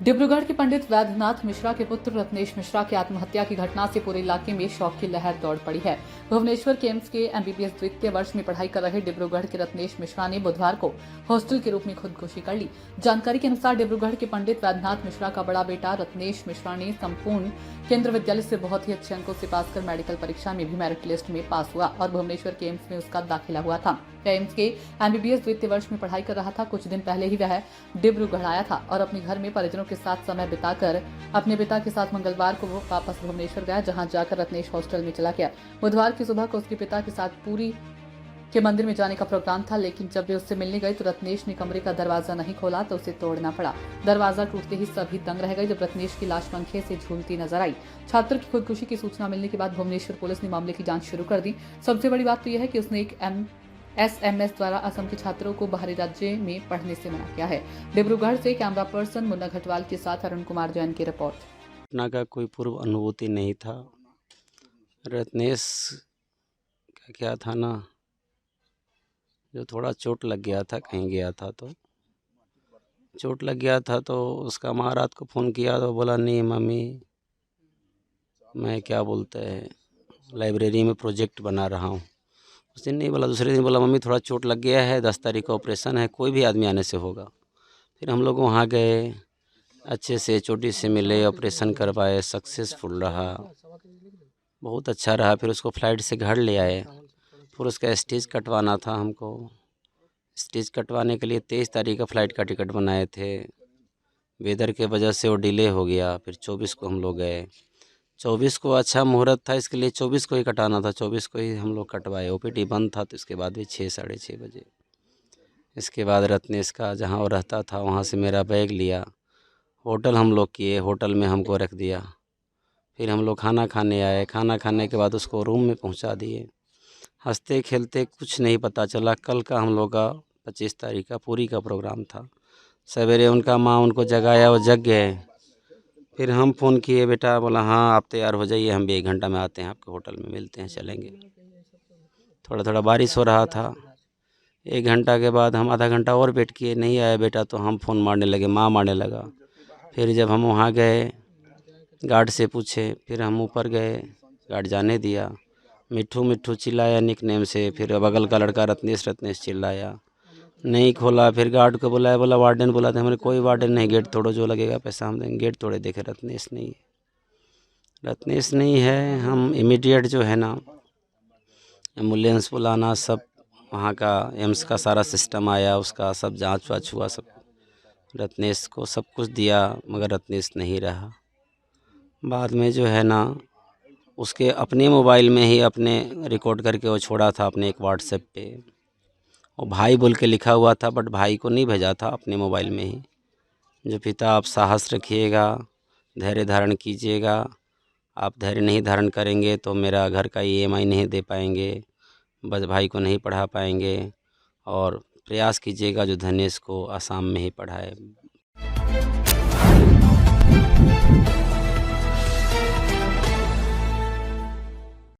डिब्रूगढ़ के पंडित वैद्यनाथ मिश्रा के पुत्र रत्नेश मिश्रा की आत्महत्या की घटना से पूरे इलाके में शोक की लहर दौड़ पड़ी है। भुवनेश्वर के एम्स के एमबीबीएस द्वितीय वर्ष में पढ़ाई कर रहे डिब्रूगढ़ के रत्नेश मिश्रा ने बुधवार को हॉस्टल के रूप में खुदकुशी कर ली। जानकारी के अनुसार डिब्रूगढ़ के पंडित वैद्यनाथ मिश्रा का बड़ा बेटा रत्नेश मिश्रा ने संपूर्ण केंद्र विद्यालय से बहुत ही अच्छे अंकों से पास कर मेडिकल परीक्षा में भी मेरिट लिस्ट में पास हुआ और भुवनेश्वर के एम्स में उसका दाखिला हुआ था। वह एम्स के एमबीबीएस द्वितीय वर्ष में पढ़ाई कर रहा था। कुछ दिन पहले ही वह डिब्रूगढ़ आया था और अपने घर में परिजनों के साथ समय बिताकर अपने पिता के साथ मंगलवार को वो वापस भुवनेश्वर गया, जहां जाकर रत्नेश हॉस्टल में चला गया। बुधवार की सुबह को उसके पिता के साथ पूरी के मंदिर में जाने का प्रोग्राम था, लेकिन जब वे उससे मिलने गए तो रत्नेश ने कमरे का दरवाजा नहीं खोला तो उसे तोड़ना पड़ा। दरवाजा टूटते ही सभी दंग रह गए जब रत्नेश की लाश पंखे से झूलती नजर आई। छात्र की खुदकुशी की सूचना मिलने के बाद भुवनेश्वर पुलिस ने मामले की जांच शुरू कर दी। सबसे बड़ी बात तो यह है कि उसने एक एसएमएस द्वारा असम के छात्रों को बाहरी राज्य में पढ़ने से मना किया है। डिब्रूगढ़ से कैमरा पर्सन मुन्ना घटवाल के साथ अरुण कुमार जैन की रिपोर्ट। घटना का कोई पूर्व अनुभूति नहीं था। रत्नेश का क्या था ना, जो थोड़ा चोट लग गया था, कहीं गया था तो चोट लग गया था तो उसका माँ रात को फ़ोन किया तो बोला नहीं मम्मी, मैं क्या बोलते हैं लाइब्रेरी में प्रोजेक्ट बना रहा हूँ। उस दिन नहीं बोला, दूसरे दिन बोला मम्मी थोड़ा चोट लग गया है, 10 तारीख का ऑपरेशन है, कोई भी आदमी आने से होगा। फिर हम लोग वहाँ गए, अच्छे से चोटी से मिले, ऑपरेशन करवाए, सक्सेसफुल रहा, बहुत अच्छा रहा। फिर उसको फ्लाइट से घर ले आए। फिर उसका स्टेज कटवाना था हमको। स्टेज कटवाने के लिए 23 तारीख का फ़्लाइट का टिकट बनाए थे। वेदर के वजह से वो डिले हो गया। फिर 24 को हम लोग गए। 24 को अच्छा मुहूर्त था, इसके लिए 24 को ही कटाना था। 24 को ही हम लोग कटवाए। ओपीडी बंद था तो इसके बाद भी 6 साढ़े 6 बजे। इसके बाद रत्नेश का जहाँ वो रहता था वहाँ से मेरा बैग लिया, होटल हम लोग किए, होटल में हमको रख दिया। फिर हम लोग खाना खाने आए। खाना खाने के बाद उसको रूम में पहुँचा दिए। हंसते खेलते कुछ नहीं पता चला। कल का हम लोग का 25 तारीख का पूरी का प्रोग्राम था। सवेरे उनका माँ उनको जगाया, वो जग गए। फिर हम फ़ोन किए, बेटा बोला हाँ आप तैयार हो जाइए, हम भी 1 घंटा में आते हैं, आपके होटल में मिलते हैं, चलेंगे। थोड़ा थोड़ा बारिश हो रहा था। 1 घंटा के बाद हम आधा घंटा और वेट किए, नहीं आया बेटा, तो हम फ़ोन मारने लगे, माँ मारने लगा। फिर जब हम वहाँ गए, गार्ड से पूछे, फिर हम ऊपर गए, गार्ड जाने दिया। मिट्ठू मिट्ठू चिल्लाया निकनेम से। फिर बगल का लड़का रत्नेश रत्नेश चिल्लाया, नहीं खोला। फिर गार्ड को बुलाया, बोला वार्डन बुलाते। हमारे कोई वार्डन नहीं, गेट तोड़ो, जो लगेगा पैसा हम देंगे। गेट तोड़े, देखे रत्नेश नहीं है। रत्नेश नहीं है। हम इमीडिएट जो है ना एम्बुलेंस बुलाना, सब वहाँ का एम्स का सारा सिस्टम आया, उसका सब जांच वाच हुआ, सब रत्नेश को सब कुछ दिया, मगर रत्नेश नहीं रहा। बाद में जो है ना उसके अपने मोबाइल में ही अपने रिकॉर्ड करके वो छोड़ा था अपने एक व्हाट्सएप पे। वो भाई बोल के लिखा हुआ था, बट भाई को नहीं भेजा था, अपने मोबाइल में ही। जो पिता आप साहस रखिएगा, धैर्य धारण कीजिएगा। आप धैर्य नहीं धारण करेंगे तो मेरा घर का ईएमआई नहीं दे पाएंगे, बस भाई को नहीं पढ़ा पाएंगे। और प्रयास कीजिएगा जो धनेश को आसाम में ही पढ़ाए।